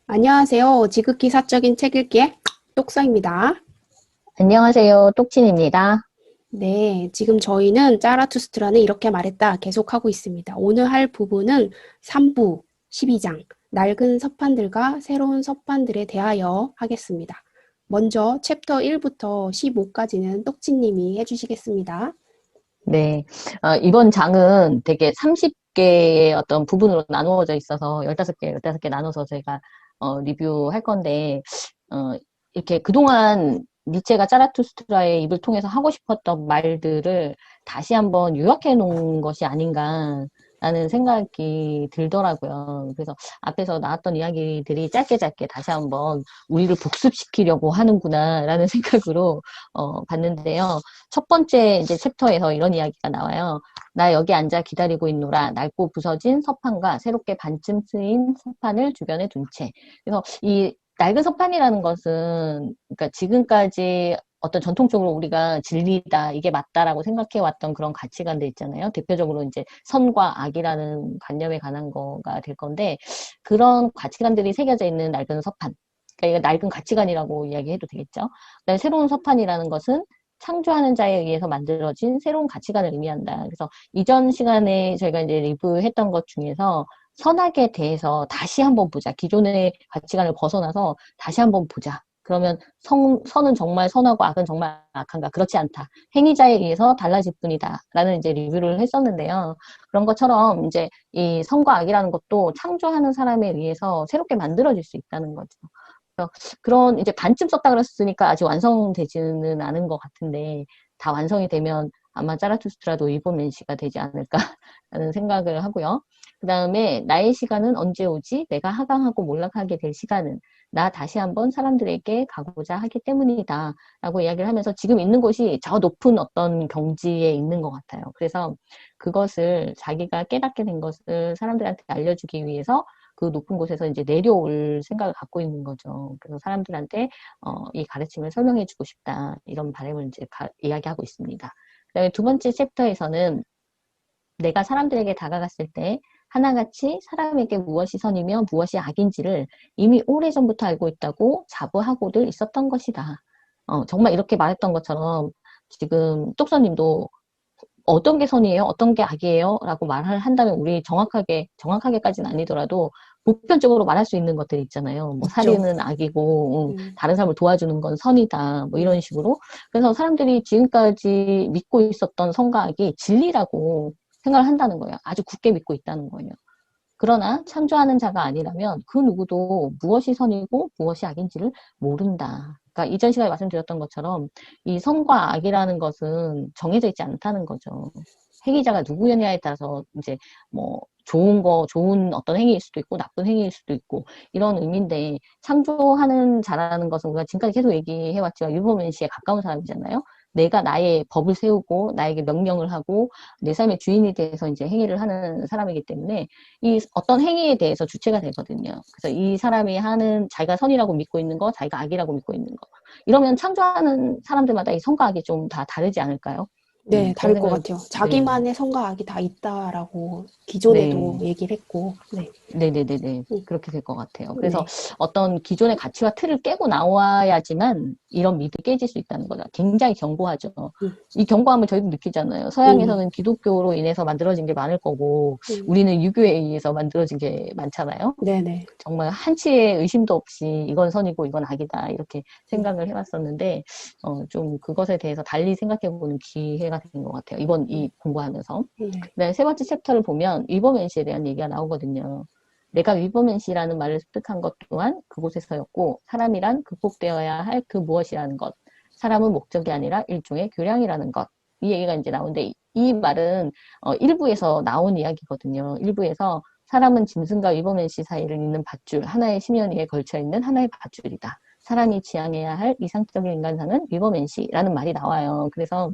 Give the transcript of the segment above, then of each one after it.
안녕하세요. 지극히 사적인 책 읽기의 똑서입니다. 안녕하세요. 똑친입니다. 네, 지금 저희는 짜라투스트라는 이렇게 말했다 계속하고 있습니다. 오늘 할 부분은 3부 12장 낡은 서판들과 새로운 서판들에 대하여 하겠습니다. 먼저 챕터 1부터 15까지는 똑치님이 해주시겠습니다. 네. 이번 장은 되게 30개의 어떤 부분으로 나누어져 있어서 15개 나눠서 제가 리뷰할 건데, 어, 이렇게 그동안 니체가 자라투스트라의 입을 통해서 하고 싶었던 말들을 다시 한번 요약해 놓은 것이 아닌가라는 생각이 들더라고요. 그래서 앞에서 나왔던 이야기들이 짧게 짧게 다시 한번 우리를 복습시키려고 하는구나라는 생각으로 봤는데요. 첫 번째 이제 챕터에서 이런 이야기가 나와요. 나 여기 앉아 기다리고 있노라. 낡고 부서진 서판과 새롭게 반쯤 쓰인 서판을 주변에 둔 채. 그래서 이 낡은 서판이라는 것은 그러니까 지금까지 어떤 전통적으로 우리가 진리다, 이게 맞다라고 생각해 왔던 그런 가치관들 있잖아요. 대표적으로 이제 선과 악이라는 관념에 관한 거가 될 건데 그런 가치관들이 새겨져 있는 낡은 서판. 그러니까 이거 낡은 가치관이라고 이야기해도 되겠죠. 그다음에 새로운 서판이라는 것은 창조하는 자에 의해서 만들어진 새로운 가치관을 의미한다. 그래서 이전 시간에 저희가 이제 리뷰했던 것 중에서 선악에 대해서 다시 한번 보자. 기존의 가치관을 벗어나서 다시 한번 보자. 그러면 선은 정말 선하고 악은 정말 악한가? 그렇지 않다. 행위자에 의해서 달라질 뿐이다. 라는 이제 리뷰를 했었는데요. 그런 것처럼 이제 이 선과 악이라는 것도 창조하는 사람에 의해서 새롭게 만들어질 수 있다는 거죠. 그런 이제 반쯤 썼다 그랬으니까 아직 완성되지는 않은 것 같은데 다 완성이 되면 아마 짜라투스트라도 일본맨시가 되지 않을까라는 생각을 하고요. 그 다음에 나의 시간은 언제 오지? 내가 하강하고 몰락하게 될 시간은 나 다시 한번 사람들에게 가고자 하기 때문이다. 라고 이야기를 하면서 지금 있는 곳이 저 높은 어떤 경지에 있는 것 같아요. 그래서 그것을 자기가 깨닫게 된 것을 사람들한테 알려주기 위해서 그 높은 곳에서 이제 내려올 생각을 갖고 있는 거죠. 그래서 사람들한테 이 가르침을 설명해주고 싶다 이런 바람을 이제 이야기하고 있습니다. 그다음에 두 번째 챕터에서는 내가 사람들에게 다가갔을 때 하나같이 사람에게 무엇이 선이며 무엇이 악인지를 이미 오래전부터 알고 있다고 자부하고들 있었던 것이다. 정말 이렇게 말했던 것처럼 지금 똑서님도 어떤 게 선이에요? 어떤 게 악이에요? 라고 말을 한다면 우리 정확하게까지는 아니더라도 보편적으로 말할 수 있는 것들이 있잖아요. 뭐 있죠. 살인은 악이고, 음, 다른 사람을 도와주는 건 선이다. 뭐 네. 이런 식으로. 그래서 사람들이 지금까지 믿고 있었던 선과 악이 진리라고 생각을 한다는 거예요. 아주 굳게 믿고 있다는 거예요. 그러나 창조하는 자가 아니라면 그 누구도 무엇이 선이고 무엇이 악인지를 모른다. 그러니까 이전 시간에 말씀드렸던 것처럼 이 선과 악이라는 것은 정해져 있지 않다는 거죠. 행위자가 누구였냐에 따라서 이제 뭐 좋은 어떤 행위일 수도 있고 나쁜 행위일 수도 있고 이런 의미인데 창조하는 자라는 것은 우리가 지금까지 계속 얘기해왔지만 율법맨시에 가까운 사람이잖아요. 내가 나의 법을 세우고 나에게 명령을 하고 내 삶의 주인이 돼서 이제 행위를 하는 사람이기 때문에 이 어떤 행위에 대해서 주체가 되거든요. 그래서 이 사람이 하는 자기가 선이라고 믿고 있는 거, 자기가 악이라고 믿고 있는 거. 이러면 창조하는 사람들마다 이 성과 악이 좀 다 다르지 않을까요? 네, 그런 다를 것 생각을, 같아요. 네, 자기만의 선과 악이 다 있다라고 기존에도 네. 얘기를 했고, 네. 네네네네. 음, 그렇게 될 것 같아요. 그래서 네. 어떤 기존의 가치와 틀을 깨고 나와야지만 이런 믿음이 깨질 수 있다는 거죠. 굉장히 견고하죠. 음, 이 견고함을 저희도 느끼잖아요. 음, 서양에서는 기독교로 인해서 만들어진 게 많을 거고, 음. 우리는 유교에 의해서 만들어진 게 많잖아요. 네네. 정말 한치의 의심도 없이 이건 선이고 이건 악이다 이렇게 음, 생각을 해왔었는데 좀 그것에 대해서 달리 생각해보는 기회가 된 것 같아요. 이번 이 공부하면서. 네. 그다음에 세 번째 챕터를 보면 위버맨시에 대한 얘기가 나오거든요. 내가 위버맨시라는 말을 습득한 것 또한 그곳에서였고 사람이란 극복되어야 할 그 무엇이라는 것. 사람은 목적이 아니라 일종의 교량이라는 것. 이 얘기가 이제 나오는데 이 말은 일부에서 나온 이야기거든요. 일부에서 사람은 짐승과 위버맨시 사이를 잇는 밧줄, 하나의 심연 위에 걸쳐 있는 하나의 밧줄이다. 사람이 지향해야 할 이상적인 인간상은 위버맨시라는 말이 나와요. 그래서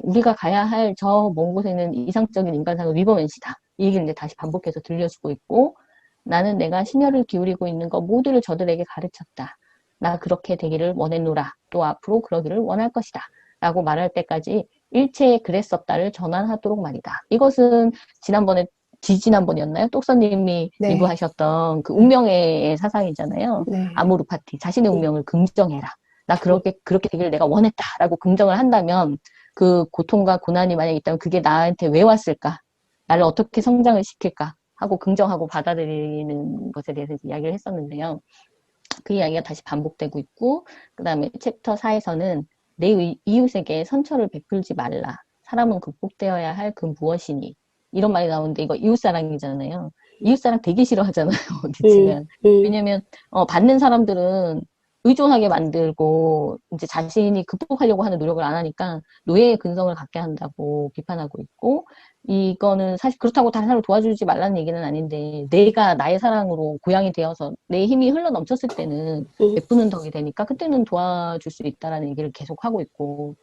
우리가 가야 할 저 먼 곳에 있는 이상적인 인간상은 위버맨시다. 이 얘기를 이제 다시 반복해서 들려주고 있고 나는 내가 심혈을 기울이고 있는 것 모두를 저들에게 가르쳤다. 나 그렇게 되기를 원했노라. 또 앞으로 그러기를 원할 것이다. 라고 말할 때까지 일체의 그랬었다를 전환하도록 말이다. 이것은 지난번에 지지난번이었나요? 똑서님이 네, 리뷰하셨던 그 운명의 사상이잖아요. 네, 아모르 파티. 자신의 운명을 긍정해라. 나 그렇게 되길 내가 원했다라고 긍정을 한다면 그 고통과 고난이 만약에 있다면 그게 나한테 왜 왔을까? 나를 어떻게 성장을 시킬까? 하고 긍정하고 받아들이는 것에 대해서 이야기를 했었는데요. 그 이야기가 다시 반복되고 있고, 그 다음에 챕터 4에서는 내 이웃에게 선처를 베풀지 말라. 사람은 극복되어야 할 그 무엇이니. 이런 말이 나오는데 이거 이웃사랑이잖아요. 이웃사랑 되게 싫어하잖아요. 음, 니치는. 음, 왜냐면 받는 사람들은 의존하게 만들고 이제 자신이 극복하려고 하는 노력을 안 하니까 노예의 근성을 갖게 한다고 비판하고 있고, 이거는 사실 그렇다고 다른 사람을 도와주지 말라는 얘기는 아닌데 내가 나의 사랑으로 고양이 되어서 내 힘이 흘러 넘쳤을 때는 음, 베푸는 덕이 되니까 그때는 도와줄 수 있다라는 얘기를 계속 하고 있고,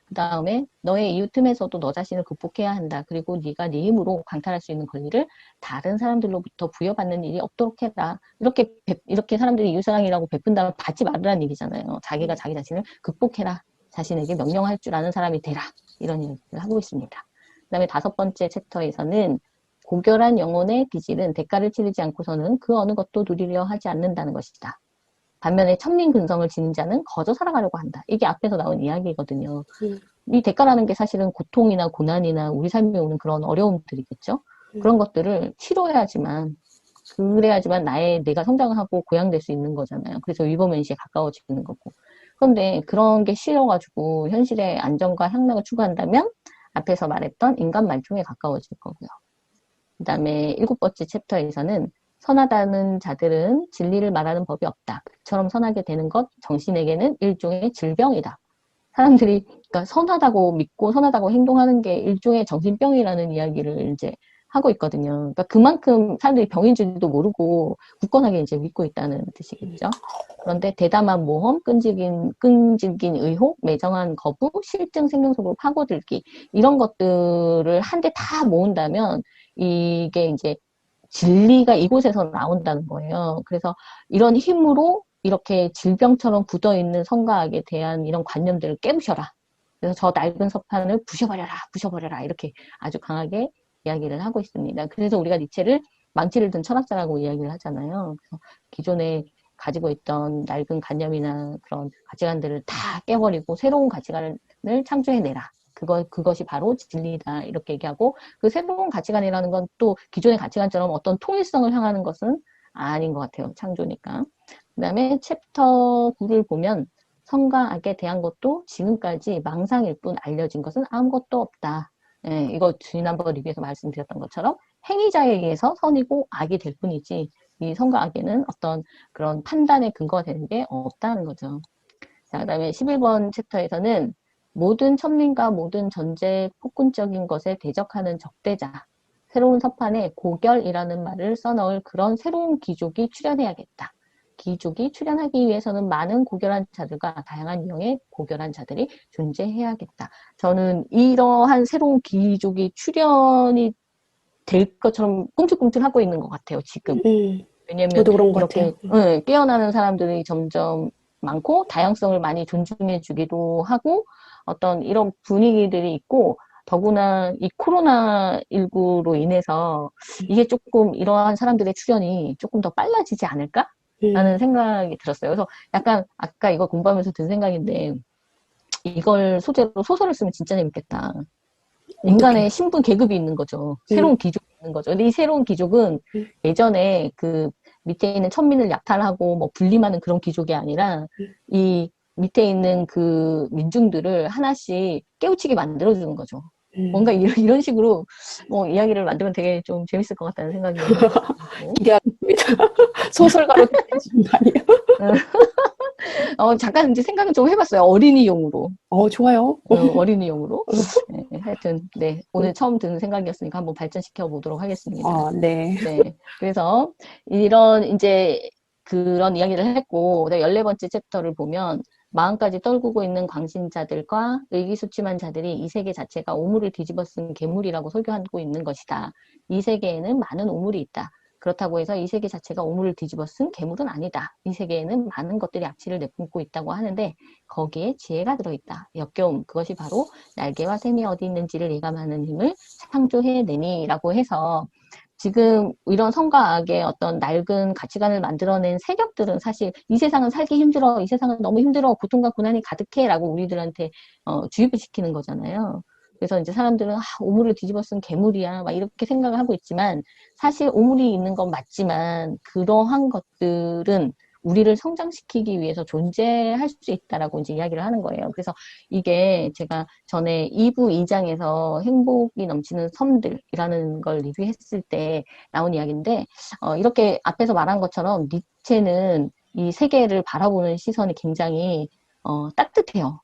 그 다음에 너의 이웃 틈에서도 너 자신을 극복해야 한다. 그리고 네가 네 힘으로 강탈할 수 있는 권리를 다른 사람들로부터 부여받는 일이 없도록 해라. 이렇게 사람들이 이웃사랑이라고 베푼다면 받지 말으라는 얘기잖아요. 자기가 자기 자신을 극복해라. 자신에게 명령할 줄 아는 사람이 되라. 이런 얘기를 하고 있습니다. 그 다음에 5번째 챕터에서는 고결한 영혼의 기질은 대가를 치르지 않고서는 그 어느 것도 누리려 하지 않는다는 것이다. 반면에 천민근성을 지닌 자는 거저 살아가려고 한다. 이게 앞에서 나온 이야기거든요. 음, 이 대가라는 게 사실은 고통이나 고난이나 우리 삶에 오는 그런 어려움들이겠죠. 음, 그런 것들을 치료해야지만, 그래야지만 내가 성장하고 고양될 수 있는 거잖아요. 그래서 위버맨시에 가까워지는 거고. 그런데 그런 게 싫어가지고 현실의 안정과 향락을 추구한다면 앞에서 말했던 인간 말종에 가까워질 거고요. 그 다음에 7번째 챕터에서는 선하다는 자들은 진리를 말하는 법이 없다. 그처럼 선하게 되는 것 정신에게는 일종의 질병이다. 사람들이 그러니까 선하다고 믿고 선하다고 행동하는 게 일종의 정신병이라는 이야기를 이제 하고 있거든요. 그러니까 그만큼 사람들이 병인 줄도 모르고 굳건하게 이제 믿고 있다는 뜻이겠죠. 그런데 대담한 모험, 끈질긴 의혹, 매정한 거부, 실증 생명 속으로 파고들기 이런 것들을 한데 다 모은다면 이게 이제 진리가 이곳에서 나온다는 거예요. 그래서 이런 힘으로 이렇게 질병처럼 굳어있는 성가학에 대한 이런 관념들을 깨부셔라. 그래서 저 낡은 서판을 부셔버려라, 부셔버려라. 이렇게 아주 강하게 이야기를 하고 있습니다. 그래서 우리가 니체를 망치를 든 철학자라고 이야기를 하잖아요. 그래서 기존에 가지고 있던 낡은 관념이나 그런 가치관들을 다 깨버리고 새로운 가치관을 창조해내라. 그것이 바로 진리다. 이렇게 얘기하고 그 새로운 가치관이라는 건 또 기존의 가치관처럼 어떤 통일성을 향하는 것은 아닌 것 같아요. 창조니까. 그 다음에 챕터 9를 보면 성과 악에 대한 것도 지금까지 망상일 뿐 알려진 것은 아무것도 없다. 예, 이거 지난번 리뷰에서 말씀드렸던 것처럼 행위자에 의해서 선이고 악이 될 뿐이지 이 성과 악에는 어떤 그런 판단의 근거가 되는 게 없다는 거죠. 자, 그 다음에 11번 챕터에서는 모든 천민과 모든 전제 폭군적인 것에 대적하는 적대자, 새로운 서판에 고결이라는 말을 써넣을 그런 새로운 귀족이 출현해야겠다. 귀족이 출현하기 위해서는 많은 고결한 자들과 다양한 유형의 고결한 자들이 존재해야겠다. 저는 이러한 새로운 귀족이 출현이 될 것처럼 꿈틀꿈틀하고 있는 것 같아요, 지금. 왜냐면 저도 그런 것 같아요. 이렇게 깨어나는 사람들이 점점 많고 다양성을 많이 존중해 주기도 하고 어떤 이런 분위기들이 있고 더구나 이 코로나19로 인해서 이게 조금 이러한 사람들의 출현이 조금 더 빨라지지 않을까? 라는 음, 생각이 들었어요. 그래서 약간 아까 이거 공부하면서 든 생각인데 이걸 소재로 소설을 쓰면 진짜 재밌겠다. 인간의 어떻게요? 신분 계급이 있는 거죠. 음, 새로운 귀족이 있는 거죠. 근데 이 새로운 귀족은 음, 예전에 그 밑에 있는 천민을 약탈하고 뭐 분림하는 그런 귀족이 아니라 음, 이 밑에 있는 그 민중들을 하나씩 깨우치게 만들어주는 거죠. 뭔가 음. 이런 식으로 뭐 이야기를 만들면 되게 좀 재밌을 것 같다는 생각이 들고. 기대하겠습니다. 소설가로 되시는 거 아니에요? 잠깐 이제 생각은 좀 해봤어요. 어린이용으로. 좋아요. 어린이용으로. 네, 하여튼, 네. 오늘 처음 드는 생각이었으니까 한번 발전시켜 보도록 하겠습니다. 네. 네. 그래서, 이제, 그런 이야기를 했고, 14번째 챕터를 보면, 마음까지 떨구고 있는 광신자들과 의기소침한 자들이 이 세계 자체가 오물을 뒤집어 쓴 괴물이라고 설교하고 있는 것이다. 이 세계에는 많은 오물이 있다. 그렇다고 해서 이 세계 자체가 오물을 뒤집어 쓴 괴물은 아니다. 이 세계에는 많은 것들이 악취를 내뿜고 있다고 하는데 거기에 지혜가 들어있다. 역겨움, 그것이 바로 날개와 샘이 어디 있는지를 예감하는 힘을 창조해내니라고 해서 지금 이런 선과 악의 어떤 낡은 가치관을 만들어낸 세력들은 사실 이 세상은 살기 힘들어, 이 세상은 너무 힘들어, 고통과 고난이 가득해라고 우리들한테 주입을 시키는 거잖아요. 그래서 이제 사람들은 오물을 뒤집어 쓴 괴물이야 막 이렇게 생각을 하고 있지만 사실 오물이 있는 건 맞지만 그러한 것들은 우리를 성장시키기 위해서 존재할 수 있다라고 이제 이야기를 하는 거예요. 그래서 이게 제가 전에 2부 2장에서 행복이 넘치는 섬들이라는 걸 리뷰했을 때 나온 이야기인데, 이렇게 앞에서 말한 것처럼 니체는 이 세계를 바라보는 시선이 굉장히, 따뜻해요.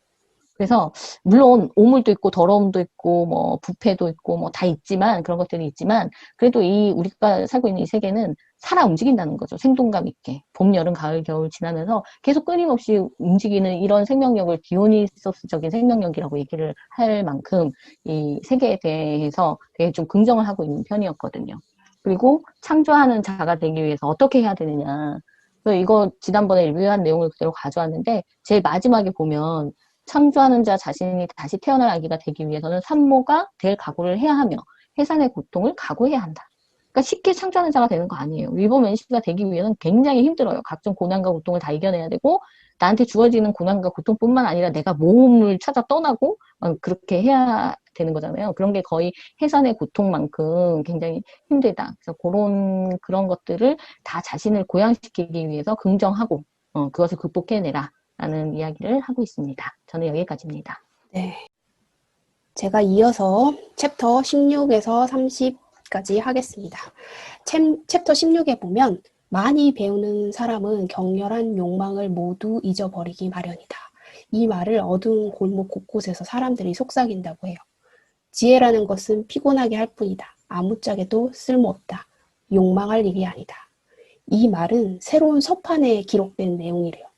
그래서 물론 오물도 있고 더러움도 있고 뭐 부패도 있고 뭐 다 있지만 그런 것들이 있지만 그래도 이 우리가 살고 있는 이 세계는 살아 움직인다는 거죠. 생동감 있게 봄, 여름, 가을, 겨울 지나면서 계속 끊임없이 움직이는 이런 생명력을 디오니소스적인 생명력이라고 얘기를 할 만큼 이 세계에 대해서 되게 좀 긍정을 하고 있는 편이었거든요. 그리고 창조하는 자가 되기 위해서 어떻게 해야 되느냐. 그래서 이거 지난번에 리뷰한 내용을 그대로 가져왔는데 제일 마지막에 보면 창조하는 자 자신이 다시 태어날 아기가 되기 위해서는 산모가 될 각오를 해야 하며 해산의 고통을 각오해야 한다. 그러니까 쉽게 창조하는 자가 되는 거 아니에요. 위버맨시가 되기 위해서는 굉장히 힘들어요. 각종 고난과 고통을 다 이겨내야 되고 나한테 주어지는 고난과 고통뿐만 아니라 내가 모험을 찾아 떠나고 그렇게 해야 되는 거잖아요. 그런 게 거의 해산의 고통만큼 굉장히 힘들다. 그래서 그런 것들을 다 자신을 고양시키기 위해서 긍정하고 그것을 극복해내라. 라는 이야기를 하고 있습니다. 저는 여기까지입니다. 네. 제가 이어서 챕터 16에서 30까지 하겠습니다. 챕터 16에 보면 많이 배우는 사람은 격렬한 욕망을 모두 잊어버리기 마련이다. 이 말을 어두운 골목 곳곳에서 사람들이 속삭인다고 해요. 지혜라는 것은 피곤하게 할 뿐이다. 아무짝에도 쓸모없다. 욕망할 일이 아니다. 이 말은 새로운 서판에 기록된 내용이래요.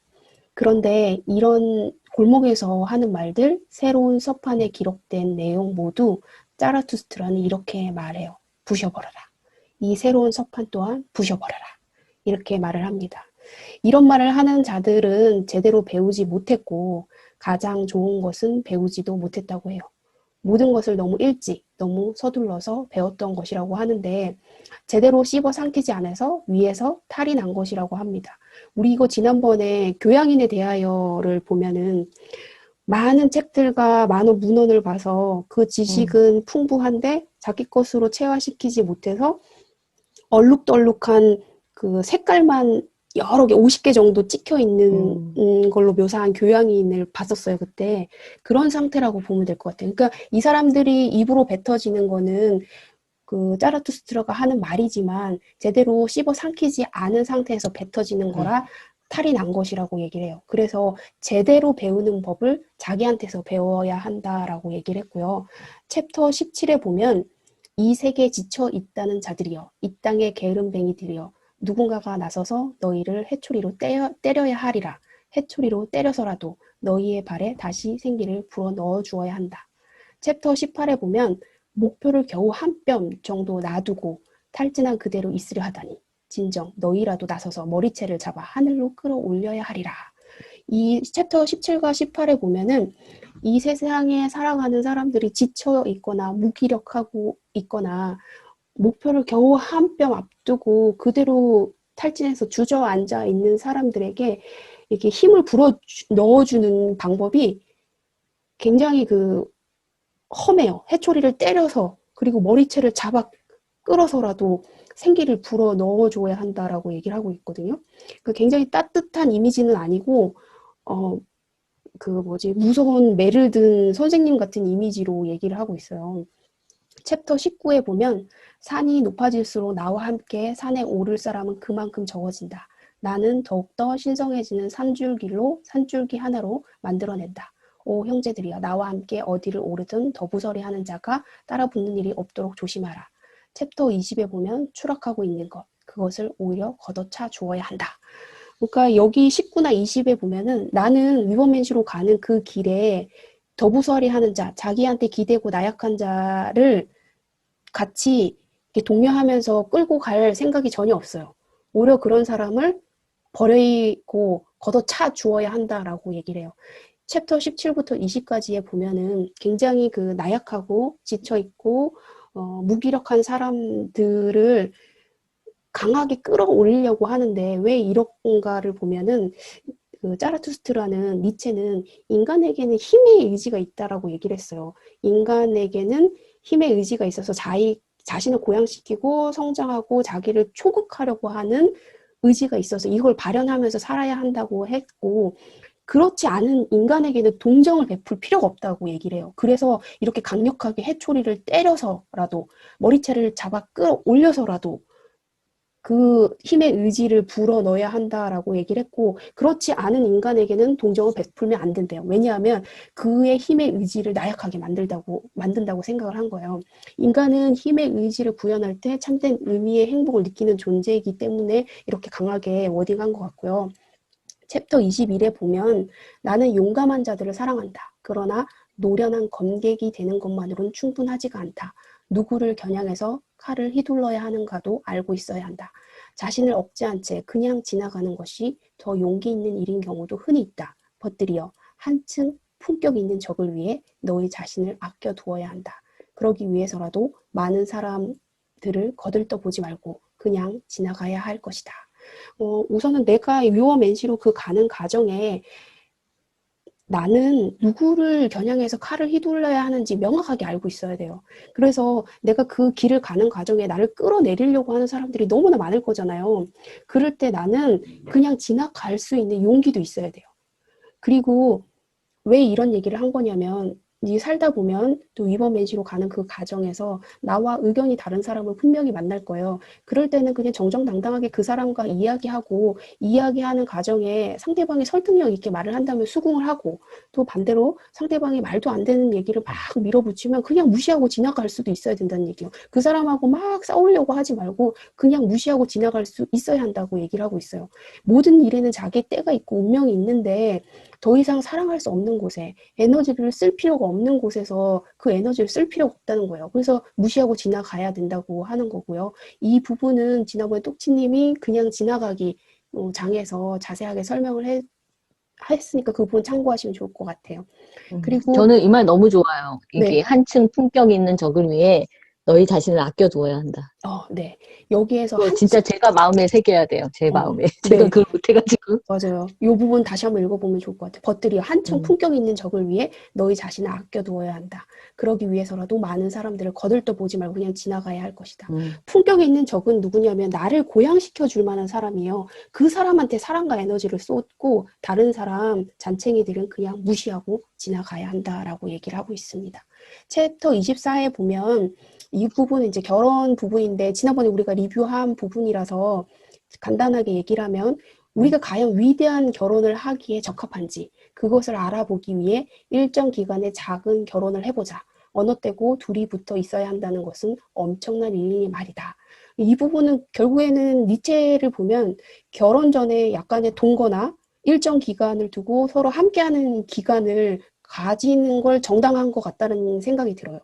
그런데 이런 골목에서 하는 말들, 새로운 서판에 기록된 내용 모두 자라투스트라는 이렇게 말해요. 부셔버려라. 이 새로운 서판 또한 부셔버려라. 이렇게 말을 합니다. 이런 말을 하는 자들은 제대로 배우지 못했고 가장 좋은 것은 배우지도 못했다고 해요. 모든 것을 너무 일찍, 너무 서둘러서 배웠던 것이라고 하는데 제대로 씹어 삼키지 않아서 위에서 탈이 난 것이라고 합니다. 우리 이거 지난번에 교양인에 대하여를 보면은 많은 책들과 많은 문헌을 봐서 그 지식은 풍부한데 자기 것으로 체화시키지 못해서 얼룩덜룩한 그 색깔만 여러 개 50개 정도 찍혀 있는 걸로 묘사한 교양인을 봤었어요, 그때. 그런 상태라고 보면 될 것 같아요. 그러니까 이 사람들이 입으로 뱉어지는 거는 그 자라투스트라가 하는 말이지만 제대로 씹어 삼키지 않은 상태에서 뱉어지는 거라 탈이 난 것이라고 얘기를 해요. 그래서 제대로 배우는 법을 자기한테서 배워야 한다라고 얘기를 했고요. 챕터 17에 보면 이 세계에 지쳐 있다는 자들이여, 이 땅의 게으름뱅이들이여, 누군가가 나서서 너희를 해초리로 때려야 하리라. 해초리로 때려서라도 너희의 발에 다시 생기를 불어 넣어 주어야 한다. 챕터 18에 보면 목표를 겨우 한 뼘 정도 놔두고 탈진한 그대로 있으려 하다니 진정 너희라도 나서서 머리채를 잡아 하늘로 끌어올려야 하리라. 이 챕터 17과 18에 보면은 이 세상에 살아가는 사람들이 지쳐 있거나 무기력하고 있거나 목표를 겨우 한 뼘 앞두고 그대로 탈진해서 주저앉아 있는 사람들에게 이렇게 힘을 불어 넣어주는 방법이 굉장히 험해요. 해초리를 때려서 그리고 머리채를 잡아 끌어서라도 생기를 불어 넣어줘야 한다라고 얘기를 하고 있거든요. 굉장히 따뜻한 이미지는 아니고 무서운 매를 든 선생님 같은 이미지로 얘기를 하고 있어요. 챕터 19에 보면 산이 높아질수록 나와 함께 산에 오를 사람은 그만큼 적어진다. 나는 더욱더 신성해지는 산줄기 하나로 만들어낸다. 오 형제들이여 나와 함께 어디를 오르든 더부서리하는 자가 따라붙는 일이 없도록 조심하라. 챕터 20에 보면 추락하고 있는 것, 그것을 오히려 걷어차 주어야 한다. 그러니까 여기 19나 20에 보면은 나는 위버맨시로 가는 그 길에 더부서리하는 자, 자기한테 기대고 나약한 자를 같이 동요하면서 끌고 갈 생각이 전혀 없어요. 오히려 그런 사람을 버리고 걷어차 주어야 한다라고 얘기를 해요. 챕터 17부터 20까지에 보면은 굉장히 나약하고 지쳐있고 무기력한 사람들을 강하게 끌어올리려고 하는데 왜 이런가를 보면은 그 짜라투스트라는 니체는 인간에게는 힘의 의지가 있다라고 얘기를 했어요. 인간에게는 힘의 의지가 있어서 자신을 고양시키고 성장하고 자기를 초극하려고 하는 의지가 있어서 이걸 발현하면서 살아야 한다고 했고, 그렇지 않은 인간에게는 동정을 베풀 필요가 없다고 얘기를 해요. 그래서 이렇게 강력하게 해초리를 때려서라도 머리채를 잡아 끌어올려서라도 그 힘의 의지를 불어넣어야 한다라고 얘기를 했고, 그렇지 않은 인간에게는 동정을 베풀면 안 된대요. 왜냐하면 그의 힘의 의지를 나약하게 만든다고 생각을 한 거예요. 인간은 힘의 의지를 구현할 때 참된 의미의 행복을 느끼는 존재이기 때문에 이렇게 강하게 워딩한 것 같고요. 챕터 21에 보면 나는 용감한 자들을 사랑한다. 그러나 노련한 검객이 되는 것만으로는 충분하지가 않다. 누구를 겨냥해서 칼을 휘둘러야 하는가도 알고 있어야 한다. 자신을 억제한 채 그냥 지나가는 것이 더 용기 있는 일인 경우도 흔히 있다. 벗들이여 한층 품격 있는 적을 위해 너의 자신을 아껴두어야 한다. 그러기 위해서라도 많은 사람들을 거들떠보지 말고 그냥 지나가야 할 것이다. 우선은 내가 유어맨시로 그 가는 과정에 나는 누구를 겨냥해서 칼을 휘둘러야 하는지 명확하게 알고 있어야 돼요. 그래서 내가 그 길을 가는 과정에 나를 끌어내리려고 하는 사람들이 너무나 많을 거잖아요. 그럴 때 나는 그냥 지나갈 수 있는 용기도 있어야 돼요. 그리고 왜 이런 얘기를 한 거냐면, 이 살다 보면 또 위버맨시로 가는 그 과정에서 나와 의견이 다른 사람을 분명히 만날 거예요. 그럴 때는 그냥 정정당당하게 그 사람과 이야기하고, 이야기하는 과정에 상대방이 설득력 있게 말을 한다면 수긍을 하고, 또 반대로 상대방이 말도 안 되는 얘기를 막 밀어붙이면 그냥 무시하고 지나갈 수도 있어야 된다는 얘기예요. 그 사람하고 막 싸우려고 하지 말고 그냥 무시하고 지나갈 수 있어야 한다고 얘기를 하고 있어요. 모든 일에는 자기 때가 있고 운명이 있는데, 더 이상 사랑할 수 없는 곳에 에너지를 쓸 필요가 없는 곳에서 그 에너지를 쓸 필요가 없다는 거예요. 그래서 무시하고 지나가야 된다고 하는 거고요. 이 부분은 지난번에 똑치님이 그냥 지나가기 장에서 자세하게 했으니까 그 부분 참고하시면 좋을 것 같아요. 그리고 저는 이 말 너무 좋아요. 이게 네, 한층 품격 있는 적을 위해 너희 자신을 아껴두어야 한다. 네. 여기에서 그거 진짜 제가 마음에 새겨야 돼요. 제 마음에. 제가 네. 그걸 못해가지고. 맞아요. 이 부분 다시 한번 읽어보면 좋을 것 같아요. 벗들이 한층 음, 품격 있는 적을 위해 너희 자신을 아껴두어야 한다. 그러기 위해서라도 많은 사람들을 거들떠보지 말고 그냥 지나가야 할 것이다. 음, 품격 있는 적은 누구냐면 나를 고양시켜 줄 만한 사람이에요. 그 사람한테 사랑과 에너지를 쏟고 다른 사람 잔챙이들은 그냥 무시하고 지나가야 한다라고 얘기를 하고 있습니다. 챕터 24에 보면 이 부분은 이제 결혼 부분인데 지난번에 우리가 리뷰한 부분이라서 간단하게 얘기를 하면 우리가 과연 위대한 결혼을 하기에 적합한지 그것을 알아보기 위해 일정 기간의 작은 결혼을 해보자. 어느 때고 둘이 붙어 있어야 한다는 것은 엄청난 일이 말이다. 이 부분은 결국에는 니체를 보면 결혼 전에 약간의 동거나 일정 기간을 두고 서로 함께하는 기간을 가지는 걸 정당한 것 같다는 생각이 들어요.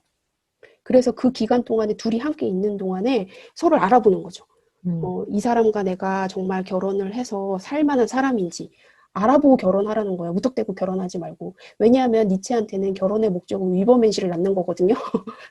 그래서 그 기간 동안에 둘이 함께 있는 동안에 서로를 알아보는 거죠. 음, 이 사람과 내가 정말 결혼을 해서 살 만한 사람인지 알아보고 결혼하라는 거예요. 무턱대고 결혼하지 말고. 왜냐하면 니체한테는 결혼의 목적은 위버맨시를 낳는 거거든요.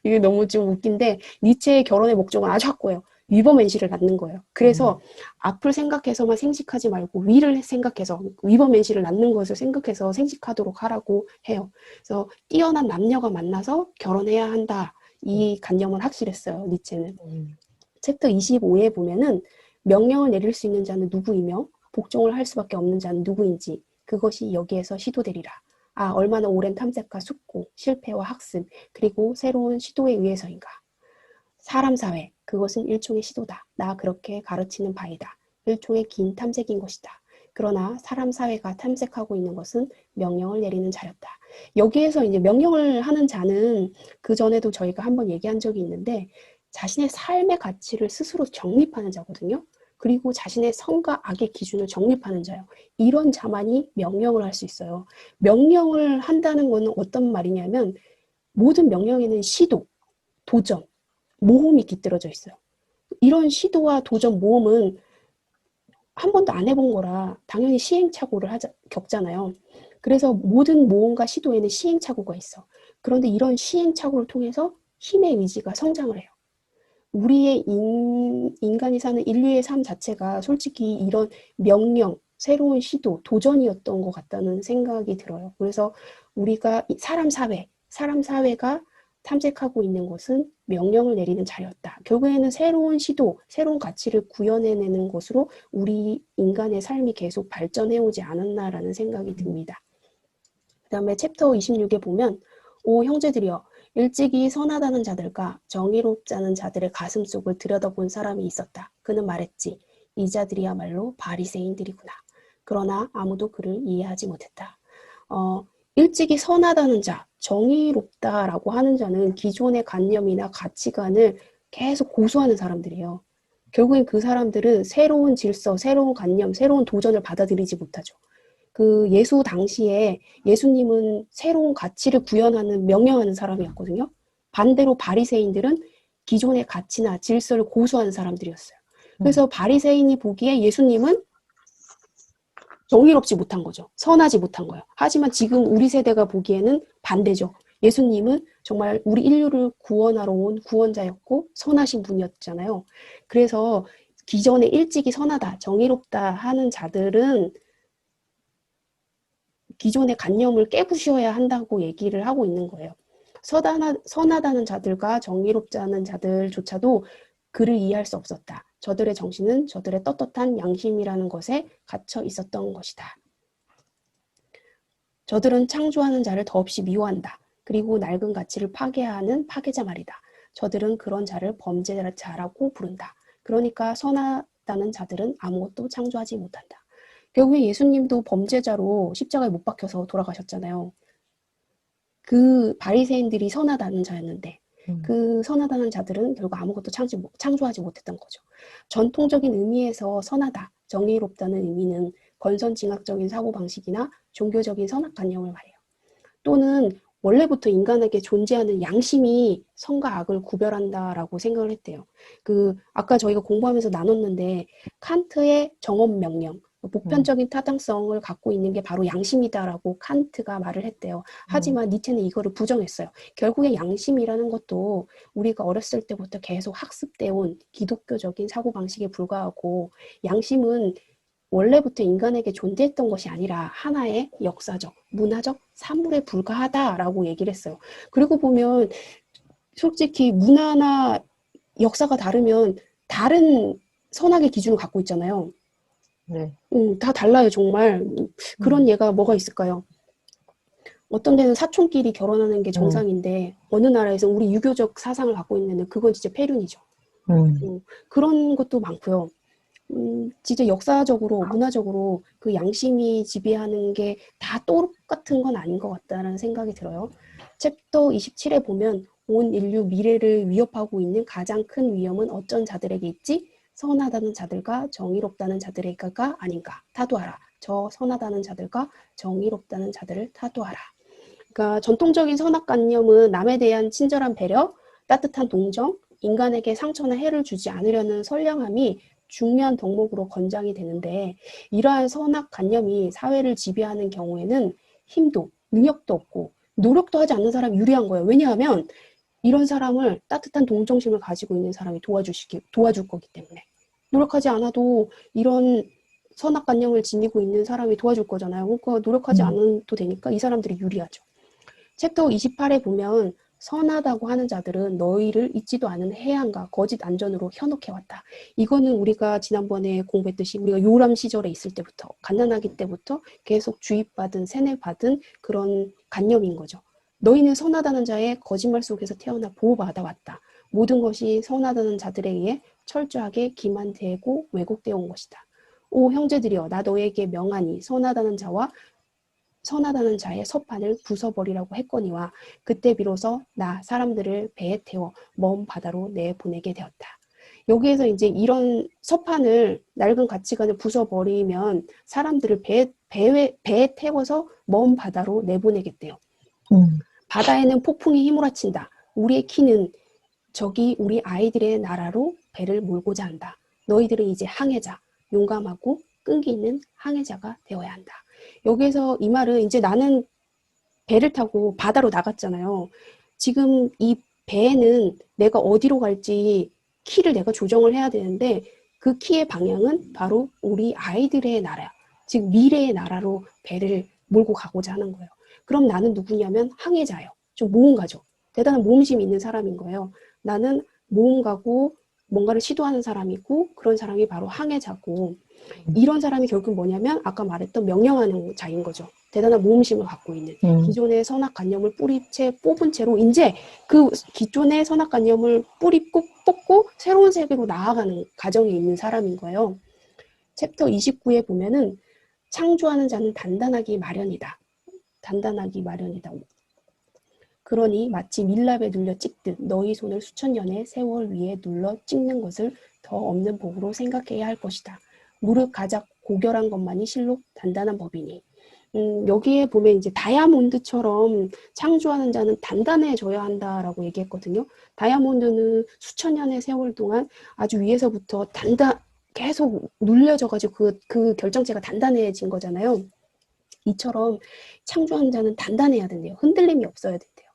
이게 너무 좀 웃긴데 니체의 결혼의 목적은 아주 확고해요. 위버맨시를 낳는 거예요. 그래서 음, 앞을 생각해서만 생식하지 말고 위를 생각해서 위버맨시를 낳는 것을 생각해서 생식하도록 하라고 해요. 그래서 뛰어난 남녀가 만나서 결혼해야 한다. 이 관념은 확실했어요. 니체는. 음, 챕터 25에 보면은 명령을 내릴 수 있는 자는 누구이며 복종을 할 수밖에 없는 자는 누구인지 그것이 여기에서 시도되리라. 아, 얼마나 오랜 탐색과 숙고, 실패와 학습, 그리고 새로운 시도에 의해서인가. 사람 사회, 그것은 일종의 시도다. 나 그렇게 가르치는 바이다. 일종의 긴 탐색인 것이다. 그러나 사람 사회가 탐색하고 있는 것은 명령을 내리는 자였다. 여기에서 이제 명령을 하는 자는 그 전에도 저희가 한번 얘기한 적이 있는데 자신의 삶의 가치를 스스로 정립하는 자거든요. 그리고 자신의 선과 악의 기준을 정립하는 자예요. 이런 자만이 명령을 할 수 있어요. 명령을 한다는 것은 어떤 말이냐면 모든 명령에는 시도, 도전, 모험이 깃들어져 있어요. 이런 시도와 도전, 모험은 한 번도 안 해본 거라 당연히 시행착오를 겪잖아요. 그래서 모든 모험과 시도에는 시행착오가 있어. 그런데 이런 시행착오를 통해서 힘의 의지가 성장을 해요. 우리의 인간이 사는 인류의 삶 자체가 솔직히 이런 명령, 새로운 시도, 도전이었던 것 같다는 생각이 들어요. 그래서 우리가 사람 사회가 탐색하고 있는 것은 명령을 내리는 자리였다. 결국에는 새로운 시도, 새로운 가치를 구현해내는 것으로 우리 인간의 삶이 계속 발전해오지 않았나라는 생각이 듭니다. 그 다음에 챕터 26에 보면 오 형제들이여 일찍이 선하다는 자들과 정의롭지 않은 자들의 가슴속을 들여다본 사람이 있었다. 그는 말했지. 이 자들이야말로 바리새인들이구나. 그러나 아무도 그를 이해하지 못했다. 일찍이 선하다는 자, 정의롭다라고 하는 자는 기존의 관념이나 가치관을 계속 고수하는 사람들이에요. 결국엔 그 사람들은 새로운 질서, 새로운 관념, 새로운 도전을 받아들이지 못하죠. 그 예수 당시에 예수님은 새로운 가치를 구현하는 명령하는 사람이었거든요. 반대로 바리새인들은 기존의 가치나 질서를 고수하는 사람들이었어요. 그래서 바리새인이 보기에 예수님은 정의롭지 못한 거죠. 선하지 못한 거예요. 하지만 지금 우리 세대가 보기에는 반대죠. 예수님은 정말 우리 인류를 구원하러 온 구원자였고 선하신 분이었잖아요. 그래서 기존에 일찍이 선하다, 정의롭다 하는 자들은 기존의 관념을 깨부셔야 한다고 얘기를 하고 있는 거예요. 선하다는 자들과 정의롭지 않은 자들조차도 그를 이해할 수 없었다. 저들의 정신은 저들의 떳떳한 양심이라는 것에 갇혀 있었던 것이다. 저들은 창조하는 자를 더없이 미워한다. 그리고 낡은 가치를 파괴하는 파괴자 말이다. 저들은 그런 자를 범죄자라고 부른다. 그러니까 선하다는 자들은 아무것도 창조하지 못한다. 결국에 예수님도 범죄자로 십자가에 못 박혀서 돌아가셨잖아요. 그 바리새인들이 선하다는 자였는데 그 선하다는 자들은 결국 아무것도 창조하지 못했던 거죠. 전통적인 의미에서 선하다, 정의롭다는 의미는 건선징악적인 사고방식이나 종교적인 선악관념을 말해요. 또는 원래부터 인간에게 존재하는 양심이 선과 악을 구별한다라고 생각을 했대요. 아까 저희가 공부하면서 나눴는데 칸트의 정엄명령, 보편적인 타당성을 갖고 있는 게 바로 양심이다라고 칸트가 말을 했대요. 하지만 니체는 이거를 부정했어요. 결국에 양심이라는 것도 우리가 어렸을 때부터 계속 학습되어 온 기독교적인 사고방식에 불과하고 양심은 원래부터 인간에게 존재했던 것이 아니라 하나의 역사적, 문화적 산물에 불과하다라고 얘기를 했어요. 그리고 보면 솔직히 문화나 역사가 다르면 다른 선악의 기준을 갖고 있잖아요. 네. 다 달라요, 정말. 그런 예가 뭐가 있을까요? 어떤 데는 사촌끼리 결혼하는 게 정상인데 어느 나라에서 우리 유교적 사상을 갖고 있는 그건 진짜 폐륜이죠. 그런 것도 많고요. 진짜 역사적으로, 문화적으로 그 양심이 지배하는 게 다 똑같은 건 아닌 것 같다는 생각이 들어요. 챕터 27에 보면 온 인류 미래를 위협하고 있는 가장 큰 위험은 어떤 자들에게 있지? 선하다는 자들과 정의롭다는 자들에게가 아닌가. 타도하라. 저 선하다는 자들과 정의롭다는 자들을 타도하라. 그러니까 전통적인 선악관념은 남에 대한 친절한 배려, 따뜻한 동정, 인간에게 상처나 해를 주지 않으려는 선량함이 중요한 덕목으로 권장이 되는데 이러한 선악관념이 사회를 지배하는 경우에는 힘도 능력도 없고 노력도 하지 않는 사람이 유리한 거예요. 왜냐하면 이런 사람을 따뜻한 동정심을 가지고 있는 사람이 도와줄 거기 때문에 노력하지 않아도 이런 선악관념을 지니고 있는 사람이 도와줄 거잖아요. 그러니까 노력하지 않아도 되니까 이 사람들이 유리하죠. 챕터 28에 보면 선하다고 하는 자들은 너희를 잊지도 않은 해안과 거짓 안전으로 현혹해왔다. 이거는 우리가 지난번에 공부했듯이 우리가 요람 시절에 있을 때부터 갓난아기 때부터 계속 주입받은 세뇌받은 그런 관념인 거죠. 너희는 선하다는 자의 거짓말 속에서 태어나 보호받아왔다. 모든 것이 선하다는 자들에 의해 철저하게 기만되고 왜곡되어 온 것이다. 오 형제들이여 나 너에게 명하니 선하다는 자의 서판을 부숴버리라고 했거니와 그때 비로소 나 사람들을 배에 태워 먼 바다로 내보내게 되었다. 여기에서 이제 이런 서판을 낡은 가치관을 부숴버리면 사람들을 배에 태워서 먼 바다로 내보내겠대요. 바다에는 폭풍이 휘몰아친다. 우리의 키는 저기 우리 아이들의 나라로 배를 몰고자 한다. 너희들은 이제 항해자, 용감하고 끈기 있는 항해자가 되어야 한다. 여기에서 이 말은 이제 나는 배를 타고 바다로 나갔잖아요. 지금 이 배는 내가 어디로 갈지 키를 내가 조정을 해야 되는데 그 키의 방향은 바로 우리 아이들의 나라, 즉 미래의 나라로 배를 몰고 가고자 하는 거예요. 그럼 나는 누구냐면 항해자예요. 좀 모험가죠. 대단한 모험심이 있는 사람인 거예요. 나는 모험가고 뭔가를 시도하는 사람이고 그런 사람이 바로 항해자고 이런 사람이 결국 뭐냐면 아까 말했던 명령하는 자인 거죠. 대단한 모험심을 갖고 있는 기존의 선악관념을 뿌리채 뽑은 채로 이제 그 기존의 선악관념을 뿌리 뽑고 새로운 세계로 나아가는 과정에 있는 사람인 거예요. 챕터 29에 보면은 창조하는 자는 단단하기 마련이다. 단단하기 마련이다. 그러니 마치 밀랍에 눌려 찍듯 너희 손을 수천 년의 세월 위에 눌러 찍는 것을 더 없는 복으로 생각해야 할 것이다. 무릇 가장 고결한 것만이 실로 단단한 법이니. 여기에 보면 이제 다이아몬드처럼 창조하는 자는 단단해져야 한다라고 얘기했거든요. 다이아몬드는 수천 년의 세월 동안 아주 위에서부터 계속 눌려져가지고 그 결정체가 단단해진 거잖아요. 이처럼 창조하는 자는 단단해야 된대요. 흔들림이 없어야 된대요.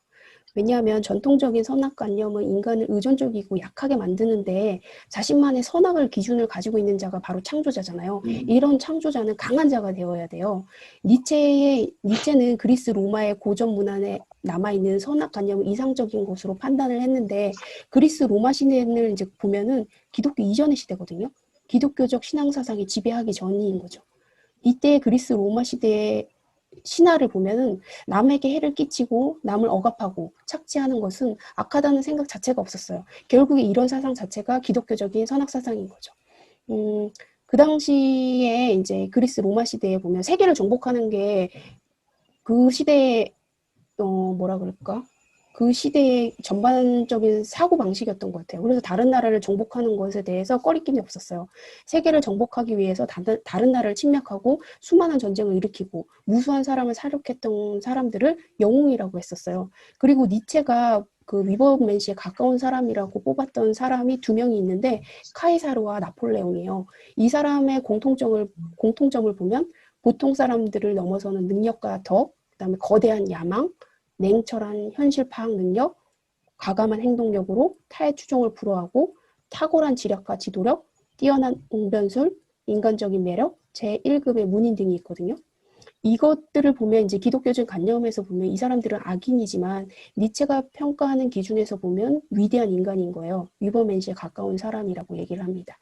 왜냐하면 전통적인 선악관념은 인간을 의존적이고 약하게 만드는데 자신만의 선악을 기준을 가지고 있는 자가 바로 창조자잖아요. 이런 창조자는 강한 자가 되어야 돼요. 니체는 그리스 로마의 고전 문화에 남아있는 선악관념을 이상적인 것으로 판단을 했는데 그리스 로마 시대를 이제 보면은 기독교 이전의 시대거든요. 기독교적 신앙사상이 지배하기 전인 거죠. 이때 그리스 로마 시대의 신화를 보면은 남에게 해를 끼치고 남을 억압하고 착취하는 것은 악하다는 생각 자체가 없었어요. 결국에 이런 사상 자체가 기독교적인 선악 사상인 거죠. 그 당시에 이제 그리스 로마 시대에 보면 세계를 정복하는 게 그 시대의 뭐라 그럴까? 그 시대의 전반적인 사고방식이었던 것 같아요. 그래서 다른 나라를 정복하는 것에 대해서 꺼리낌이 없었어요. 세계를 정복하기 위해서 다른 나라를 침략하고 수많은 전쟁을 일으키고 무수한 사람을 살육했던 사람들을 영웅이라고 했었어요. 그리고 니체가 그 위버맨시에 가까운 사람이라고 뽑았던 사람이 두 명이 있는데 카이사르와 나폴레옹이에요. 이 사람의 공통점을 보면 보통 사람들을 넘어서는 능력과 덕, 그다음에 거대한 야망, 냉철한 현실 파악 능력, 과감한 행동력으로 타의 추종을 불허하고 탁월한 지략과 지도력, 뛰어난 웅변술, 인간적인 매력, 제1급의 문인 등이 있거든요. 이것들을 보면 이제 기독교적 관념에서 보면 이 사람들은 악인이지만 니체가 평가하는 기준에서 보면 위대한 인간인 거예요. 위버맨시에 가까운 사람이라고 얘기를 합니다.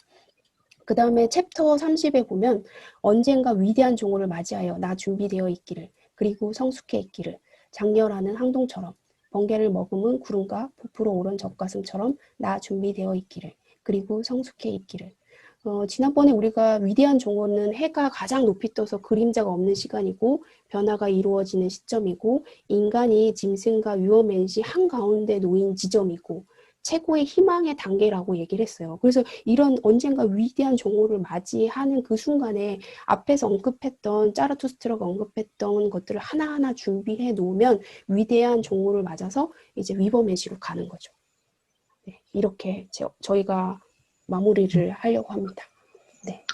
그 다음에 챕터 30에 보면 언젠가 위대한 종호를 맞이하여 나 준비되어 있기를 그리고 성숙해 있기를 장렬하는 항동처럼 번개를 머금은 구름과 부풀어 오른 젖가슴처럼 나 준비되어 있기를 그리고 성숙해 있기를 지난번에 우리가 위대한 종호는 해가 가장 높이 떠서 그림자가 없는 시간이고 변화가 이루어지는 시점이고 인간이 짐승과 위어맨시 한가운데 놓인 지점이고 최고의 희망의 단계라고 얘기를 했어요. 그래서 이런 언젠가 위대한 종호를 맞이하는 그 순간에 앞에서 언급했던 짜라투스트라가 언급했던 것들을 하나하나 준비해 놓으면 위대한 종호를 맞아서 이제 위버맨시로 가는 거죠. 네, 이렇게 저희가 마무리를 하려고 합니다. 네.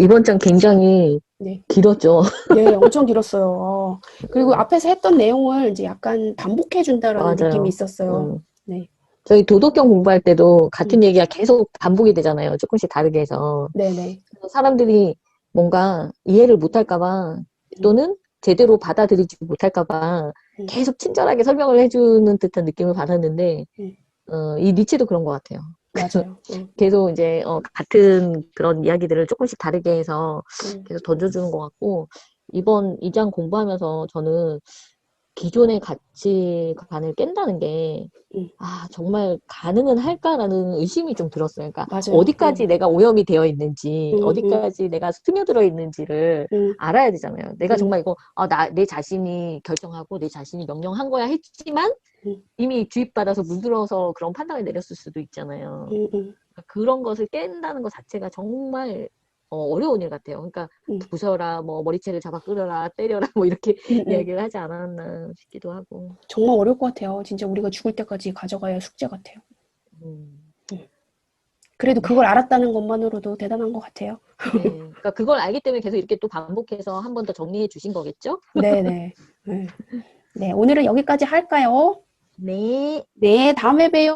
이번 장 굉장히 네. 길었죠. 네, 엄청 길었어요. 그리고 앞에서 했던 내용을 이제 약간 반복해 준다라는 느낌이 맞아요. 있었어요. 네. 저희 도덕경 공부할 때도 같은 얘기가 계속 반복이 되잖아요. 조금씩 다르게 해서. 네네. 그래서 사람들이 뭔가 이해를 못할까 봐 또는 제대로 받아들이지 못할까 봐 계속 친절하게 설명을 해주는 듯한 느낌을 받았는데 이 니체도 그런 것 같아요. 맞아요. 계속 이제 같은 그런 이야기들을 조금씩 다르게 해서 계속 던져주는 것 같고 이번 2장 공부하면서 저는 기존의 가치관을 깬다는 게 정말 가능은 할까라는 의심이 좀 들었어요. 그러니까 맞아요. 어디까지 내가 오염이 되어 있는지, 어디까지 내가 스며들어 있는지를 알아야 되잖아요. 내가 정말 이거 내 자신이 결정하고 내 자신이 명령한 거야 했지만 이미 주입받아서 물들어서 그런 판단을 내렸을 수도 있잖아요. 그러니까 그런 것을 깬다는 것 자체가 정말 어려운 일 같아요. 그러니까 부셔라, 뭐 머리채를 잡아 끌어라, 때려라, 뭐 이렇게 이야기를 하지 않았나 싶기도 하고. 정말 어려울 것 같아요. 진짜 우리가 죽을 때까지 가져가야 할 숙제 같아요. 그래도 그걸 알았다는 것만으로도 대단한 것 같아요. 네. 그러니까 그걸 알기 때문에 계속 이렇게 또 반복해서 한 번 더 정리해 주신 거겠죠? 네네. 네, 오늘은 여기까지 할까요? 네. 네, 다음에 봬요.